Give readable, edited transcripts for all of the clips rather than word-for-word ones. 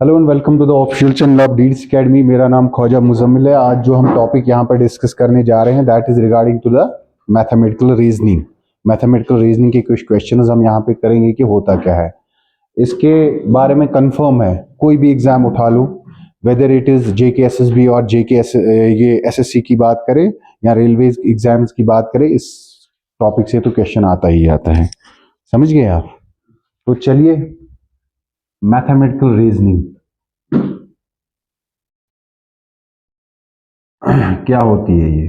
Hello and welcome to the official channel of Deeds academy. मेरा नाम ख्वाजा मुजम्मिल है। आज जो हम टॉपिक यहाँ पर डिस्कस करने जा रहे हैं that is regarding to the mathematical reasoning. Mathematical reasoning के कुछ क्वेश्चंस हम यहाँ पे करेंगे कि होता क्या है। इसके बारे में कंफर्म है, कोई भी एग्जाम उठा लो, whether it is JK SSB और ये SSC की बात करें या रेलवे एग्जाम्स की बात करें, इस टॉपिक से तो क्वेश्चन आता ही आता है। समझ गए आप? तो चलिए, मैथमेटिकल रीजनिंग क्या होती है ये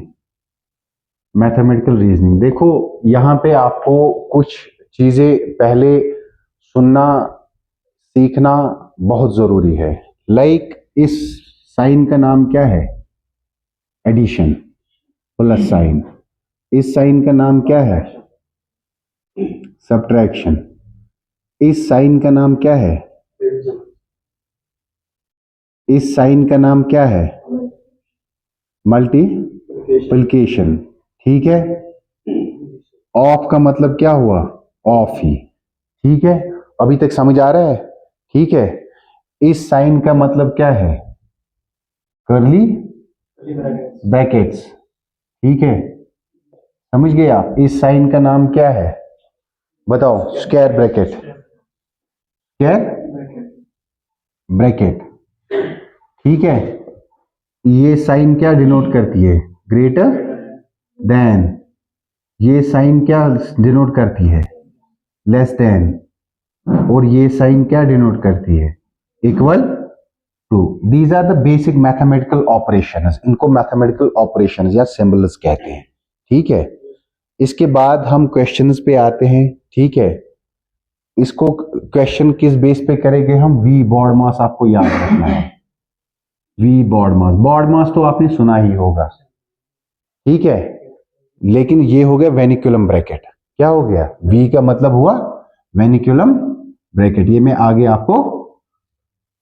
मैथमेटिकल रीजनिंग। देखो, यहाँ पे आपको कुछ चीजें पहले सुनना सीखना बहुत जरूरी है। लाइक इस साइन का नाम क्या है? एडिशन। Plus sign. इस साइन का नाम क्या है? सब्ट्रैक्शन। इस साइन का नाम क्या है? इस साइन का नाम क्या है? मल्टीप्लिकेशन। ठीक है। ऑफ का मतलब क्या हुआ? ऑफ ही। ठीक है, अभी तक समझ आ रहा है? ठीक है। इस साइन का मतलब क्या है? Curly brackets. ठीक है, समझ गए आप? इस साइन का नाम क्या है? बताओ। Square bracket. Square bracket. ठीक है। ये साइन क्या डिनोट करती है? Greater than. ये साइन क्या डिनोट करती है? Less than. और ये साइन क्या डिनोट करती है? Equal to. These are the basic mathematical operations. इनको मैथमेटिकल ऑपरेशंस या सिंबल्स कहते हैं। ठीक है। इसके बाद हम क्वेश्चंस पे आते हैं। ठीक है, इसको क्वेश्चन किस बेस पे करेंगे हम? वी बॉड मास आपको याद रखना है। V BODMAS. BODMAS तो आपने सुना ही होगा। ठीक है, लेकिन ये हो गया वेनिकुलम ब्रैकेट। क्या हो गया? वी का मतलब हुआ वेनिकुलम ब्रैकेट। ये मैं आगे आपको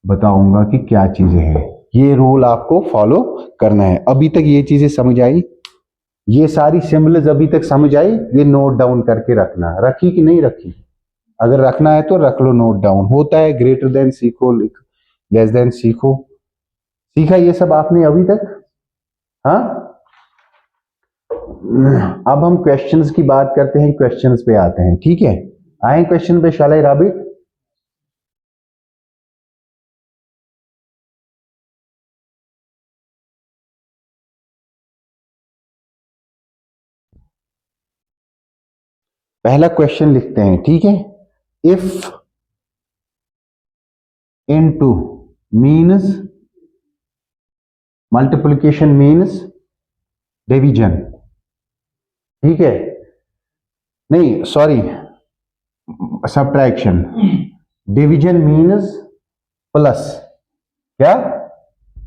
बताऊंगा कि क्या चीजें हैं। ये रूल आपको फॉलो करना है। अभी तक ये चीजें समझ आई? ये सारी सिंबल्स अभी तक समझ आई? ये नोट डाउन करके रखना। रखी कि नहीं रखी? अगर रखना है तो रख लो, नोट डाउन। होता है ग्रेटर देन सीखो, लेस देन सीखो। सीखा ये सब आपने अभी तक? हाँ। अब हम क्वेश्चंस की बात करते हैं, क्वेश्चंस पे आते हैं। ठीक है, आए क्वेश्चन पे। शाला राबिट, पहला क्वेश्चन लिखते हैं। ठीक है। If into means multiplication means division. ठीक है, नहीं sorry, subtraction. Division means plus. क्या?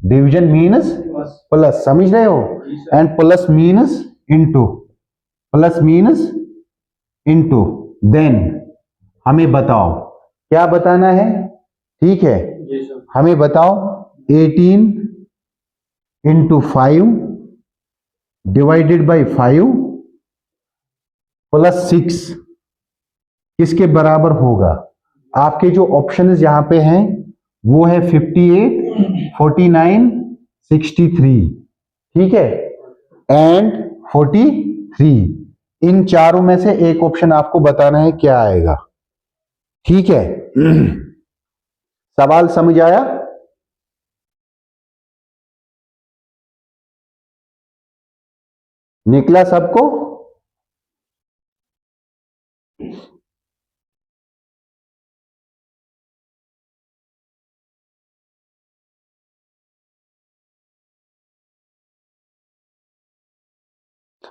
Division means plus. समझ रहे हो? And plus means into. Plus means into. Then हमें बताओ, क्या बताना है? ठीक है, हमें बताओ 18 इंटू 5 डिवाइडेड बाई 5 प्लस 6 किसके बराबर होगा? आपके जो ऑप्शन यहां पे हैं वो है 58, 49, 63। ठीक है, एंड 43। इन चारों में से एक ऑप्शन आपको बताना है क्या आएगा। ठीक है, सवाल समझ आया? निकला सबको?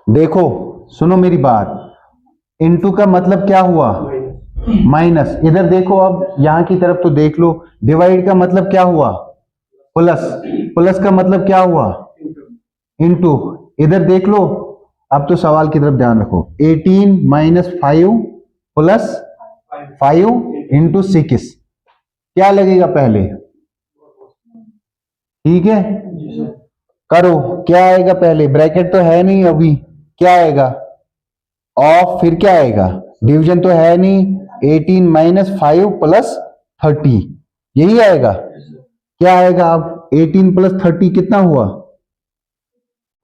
देखो, सुनो मेरी बात। इनटू का मतलब क्या हुआ? माइनस। इधर देखो, अब यहां की तरफ तो देख लो। डिवाइड का मतलब क्या हुआ? प्लस। प्लस का मतलब क्या हुआ? इनटू। इधर देख लो। अब तो सवाल की तरफ ध्यान रखो। 18 माइनस 5 प्लस 5 इंटू 6 क्या लगेगा पहले? ठीक है, करो। क्या आएगा पहले? ब्रैकेट तो है नहीं अभी। क्या आएगा? ऑफ। फिर क्या आएगा? डिवीजन तो है नहीं। 18 माइनस 5 प्लस 30, यही आएगा। क्या आएगा? अब 18 प्लस 30 कितना हुआ?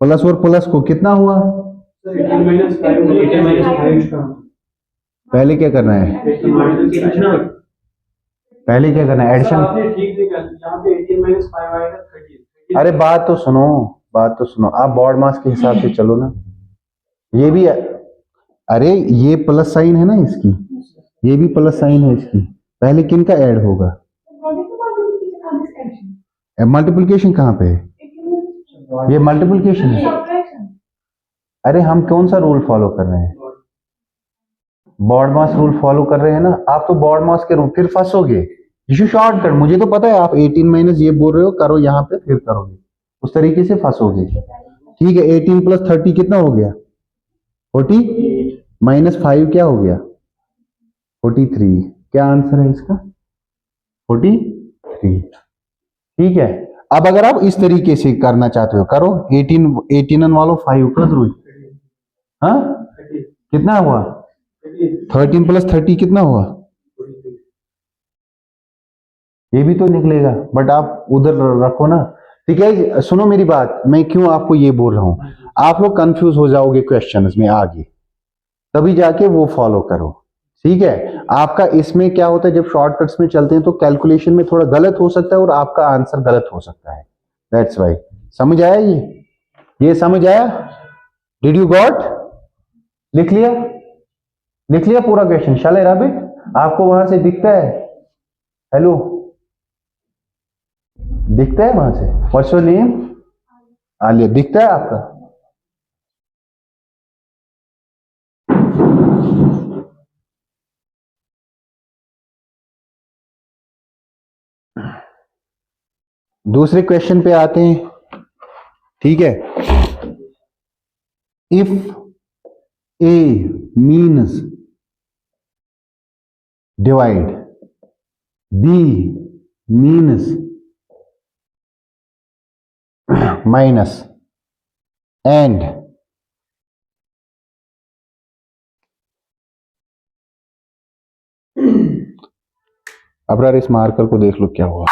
प्लस और प्लस को कितना हुआ? 18 माइनस 5 18 माइनस 5 पहले क्या करना है? पहले क्या करना है? एडिशन। आपने ठीक नहीं कर, यहाँ पे 18 माइनस 5 आएगा 30। अरे बात तो सुनो, बात तो सुनो, आप बॉड मास के हिसाब से चलो ना। ये भी, अरे ये प्लस साइन है ना इसकी, ये भी प्लस साइन है इसकी, पहले किन का ऐड होगा? मल्टीप्लिकेशन कहाँ पे है? ये मल्टीप्लिकेशन है। अरे हम कौन सा रूल फॉलो कर रहे हैं? बॉड मास रूल फॉलो कर रहे हैं ना। आप तो बॉड मास के रूल, फिर फंसोगे। यू शॉर्टकट, मुझे तो पता है आप 18 माइनस ये बोल रहे हो, करो यहाँ पे फिर करोगे, उस तरीके से फंसोगे। ठीक है, 18 प्लस 30 कितना हो गया? 40 माइनस 5 क्या हो गया? 43। क्या आंसर है इसका? 43। ठीक है, अब अगर आप इस तरीके से करना चाहते हो करो। 18 वालों 5 प्लस रूल, हाँ कितना हुआ? 13 प्लस 30 कितना हुआ? ये भी तो निकलेगा, बट आप उधर रखो ना। ठीक है, सुनो मेरी बात, मैं क्यों आपको ये बोल रहा हूं, आप लोग कंफ्यूज हो जाओगे क्वेश्चंस में आगे, तभी जाके वो फॉलो करो। ठीक है, आपका इसमें क्या होता है, जब शॉर्टकट्स में चलते हैं तो कैलकुलेशन में थोड़ा गलत हो सकता है और आपका आंसर गलत हो सकता है। That's why. समझ आया ये समझ आया? Did you got? लिख लिया? लिख लिया पूरा question? Shell I rub it? आपको वहां से दिखता है? हेलो, दिखता है वहां से? What's your name? आलिया, दिखता है आपका? दूसरे क्वेश्चन पे आते हैं। ठीक है, if A means divide, B means minus, and अब इस मार्कर को देख लो क्या हुआ,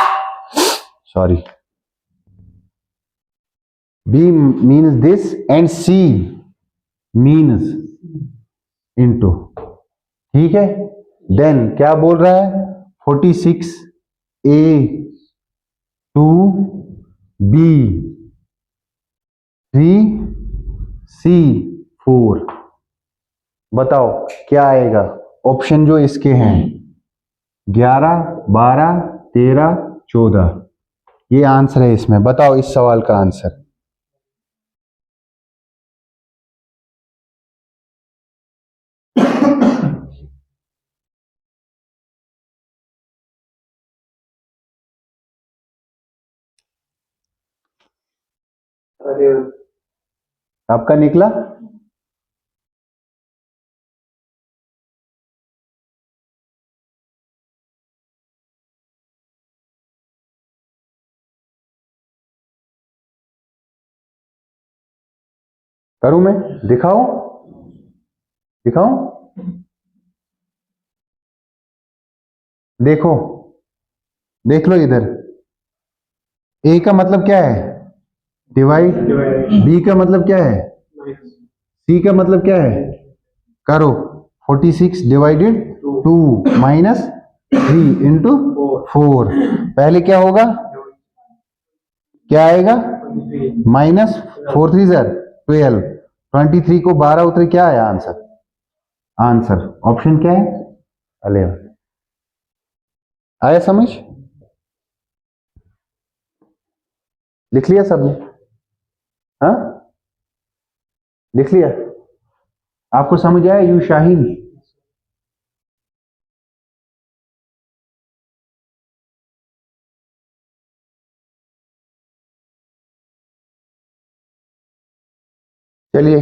sorry. B means this and C means into. ठीक है, देन क्या बोल रहा है? 46 ए टू बी 3 सी 4। बताओ क्या आएगा? ऑप्शन जो इसके हैं 11 12 13 14, ये आंसर है इसमें। बताओ इस सवाल का आंसर। अरे आपका निकला? करूं मैं? दिखाऊं? दिखाऊं? देखो, देख लो इधर। ए का मतलब क्या है? डिवाइड। बी का मतलब क्या है? सी का मतलब क्या है? करो। 46 डिवाइडेड 2 माइनस 3 इंटू 4। पहले क्या होगा? क्या आएगा? Minus 4 3 sir 12। 23 को 12 उतरे, क्या आया आंसर? आंसर ऑप्शन क्या है? 11। आया समझ? लिख लिया सबने? हाँ, लिख लिया? आपको समझ आया यू शाहीन? चलिए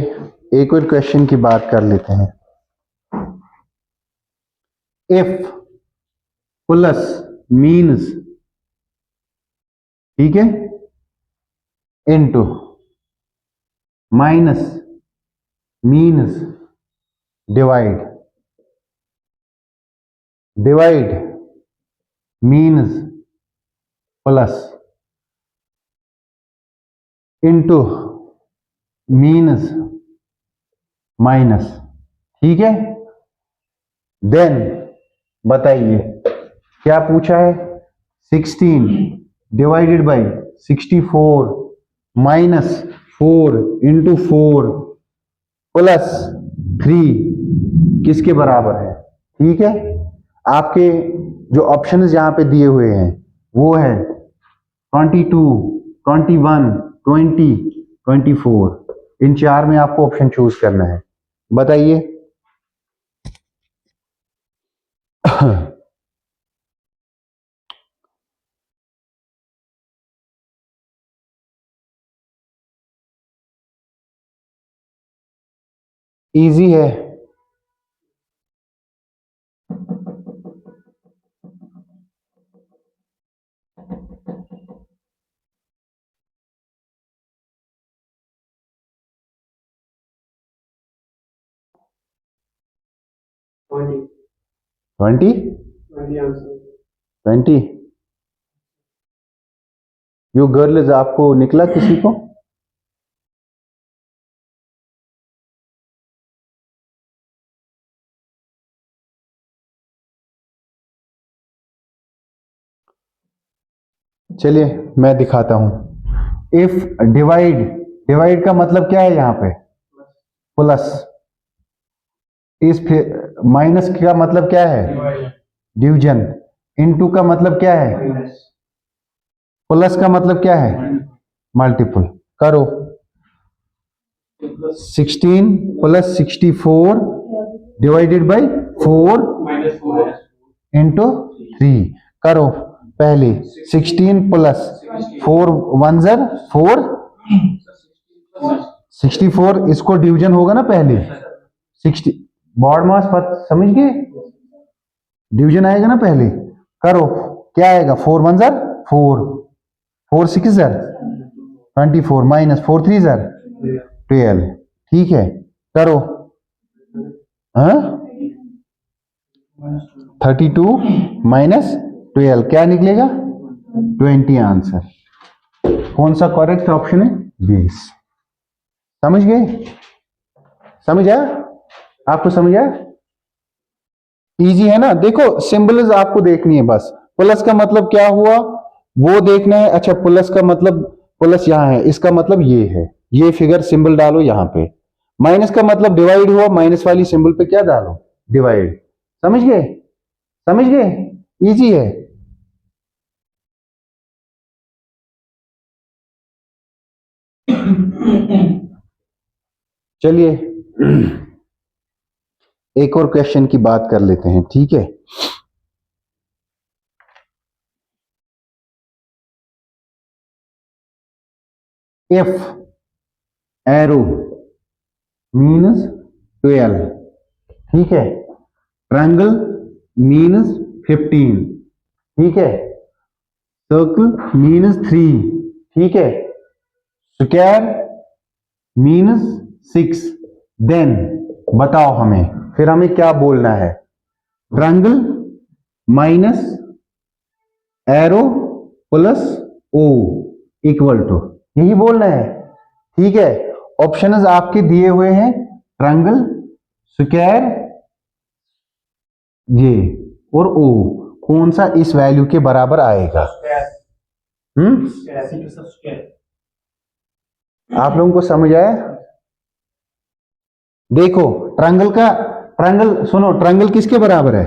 एक और क्वेश्चन की बात कर लेते हैं। इफ प्लस मीन्स, ठीक है, into minus means divide, divide means plus into means minus, ठीक है। देन बताइए क्या पूछा है, 16 divided by 64 minus 4 into 4 plus 3 किसके बराबर है, ठीक है। आपके जो ऑप्शंस यहां पे दिए हुए हैं वो है 22, 21, 20, 24। इन चार में आपको ऑप्शन चूज करना है, बताइए। इजी है, twenty 20, twenty answer 20। You girls आपको निकला किसी को? चलिए मैं दिखाता हूं। इफ डिवाइड, डिवाइड का मतलब क्या है यहां पे, प्लस। इस माइनस का मतलब क्या है, डिवीजन। इनटू का मतलब क्या है, माइनस प्लस का मतलब क्या है, मल्टीपल। करो 16 plus 64 divided by 4 minus 4 into 3। करो पहले 16 प्लस 4 1 जर 4, 64 इसको डिवीजन होगा ना पहले 60, बॉड मास समझ गए, डिवीजन आएगा ना पहले। करो क्या आएगा, 4 1 जर 4, 4 6 जर 24 माइनस 4 3 जर 12, ठीक है। करो हाँ 32 माइनस 12 क्या निकलेगा, 20 आंसर। कौन सा करेक्ट ऑप्शन है, 20। समझ गए, समझ आया आपको, समझ आया, इजी है ना। देखो सिंबल्स आपको देखनी है बस। प्लस का मतलब क्या हुआ वो देखना है। अच्छा प्लस का मतलब, प्लस यहां है, इसका मतलब ये है, ये फिगर सिंबल डालो यहां पे। माइनस का मतलब डिवाइड हुआ, माइनस वाली सिंबल पे क्या डालो, डिवाइड। समझ गए, समझ गए, इजी है। चलिए एक और क्वेश्चन की बात कर लेते हैं, ठीक है। इफ एरो मीन्स 12, ठीक है। ट्रायंगल मीन्स 15, ठीक है। सर्कल मीन्स 3, ठीक है। Square means 6। देन बताओ हमें, फिर हमें क्या बोलना है, triangle minus arrow plus O equal to, यही बोलना है, ठीक है। ऑप्शंस आपके दिए हुए हैं, ट्रायंगल, स्क्वायर, ये और ओ, कौन सा इस वैल्यू के बराबर आएगा। आप लोगों को समझ आया? देखो ट्रायंगल का, ट्रायंगल सुनो, ट्रायंगल किसके बराबर है,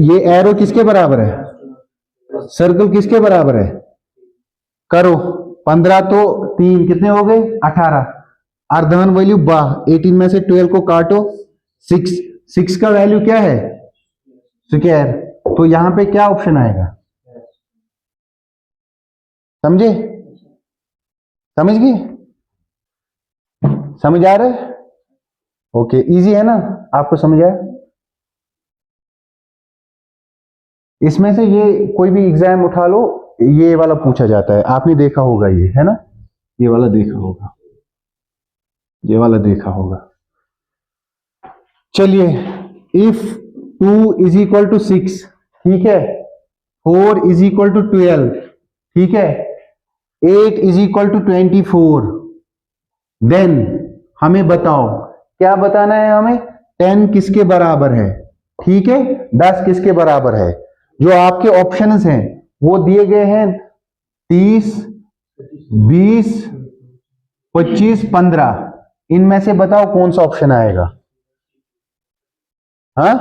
ये एरो किसके बराबर है, सर्कल किसके बराबर है। करो 15 तो 3 कितने हो गए, 18। अर्धवन वैल्यू 18 में से 12 को काटो, 6, 6 का वैल्यू क्या है, स्क्वायर। तो यहां पे क्या ऑप्शन आएगा, समझे, समझ गए, समझ आ रहा है, ओके इजी है ना, आपको समझ आया। इसमें से ये कोई भी एग्जाम उठा लो, ये वाला पूछा जाता है, आपने देखा होगा ये, है ना, ये वाला देखा होगा, ये वाला देखा होगा। चलिए इफ 2 इज इक्वल टू 6, ठीक है, 4 इज इक्वल टू 12, ठीक है, 8 इज इक्वल टू 24। देन हमें बताओ, क्या बताना है हमें, 10 किसके बराबर है, ठीक है, 10 किसके बराबर है। जो आपके ऑप्शंस हैं वो दिए गए हैं 30, 20, 25, 15। इनमें से बताओ कौन सा ऑप्शन आएगा। हाँ,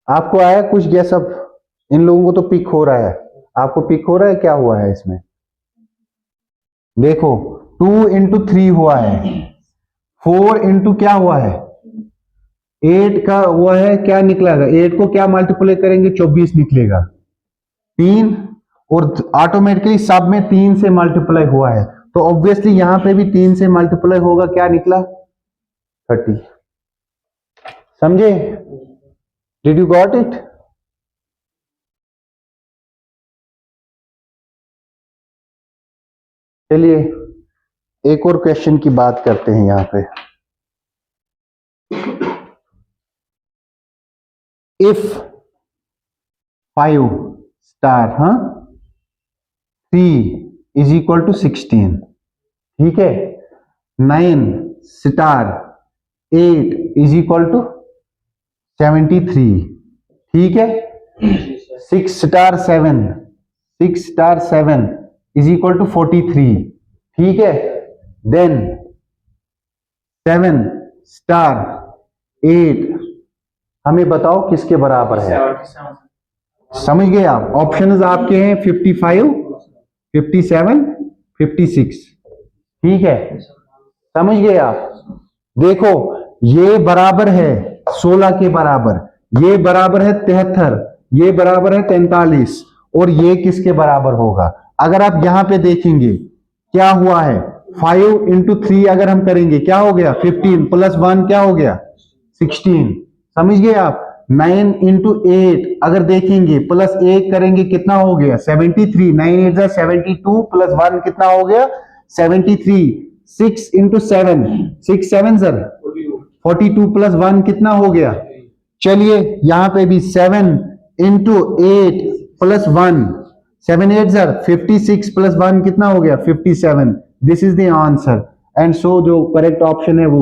आपको आया कुछ गैस? अब इन लोगों को तो पिक हो रहा है, आपको पिक हो रहा है क्या हुआ है इसमें? देखो 2 इंटू 3 हुआ है, 4 इंटू क्या हुआ है, 8 का हुआ है, क्या निकलेगा, 8 को क्या मल्टीप्लाई करेंगे, 24 निकलेगा, 3, और ऑटोमेटिकली सब में 3 से मल्टीप्लाई हुआ है, तो ऑब्वियसली यहां पे भी 3 से मल्टीप्लाई होगा, क्या निकला, 30। समझे? Did you got it? चलिए एक और क्वेश्चन की बात करते हैं यहां पे। If 5 star 3 is equal to 16, ठीक है, 9 स्टार 8 इज इक्वल टू 73, ठीक है, 6 स्टार 7 इज इक्वल टू 43, ठीक है, देन 7 स्टार 8 हमें बताओ किसके बराबर है। 77। समझ गए आप? ऑप्शंस आपके हैं 55, 57, 56, ठीक है, समझ गए आप? देखो ये बराबर है 16 के बराबर, ये बराबर है 73, ये बराबर है 43, और ये किसके बराबर होगा? अगर आप यहां पे देखेंगे क्या हुआ है, 5 इंटू 3 अगर हम करेंगे क्या हो गया, 15 प्लस 1 क्या हो गया, 16। समझ गए आप? 9 इंटू 8 अगर देखेंगे प्लस 1 करेंगे कितना हो गया, 73, 9 8 जा 72 प्लस 1 कितना हो गया, 73। 6 इंटू 7, 6 7 सर 42 प्लस 1 कितना हो गया। चलिए यहां पे भी 7 इंटू 8 प्लस 1, 7 8 सर 56 प्लस 1 कितना हो गया, 57। This is the answer, and so जो करेक्ट ऑप्शन है वो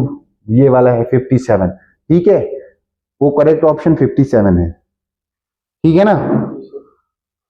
ये वाला है 57, ठीक है, वो करेक्ट ऑप्शन 57 है, ठीक है ना।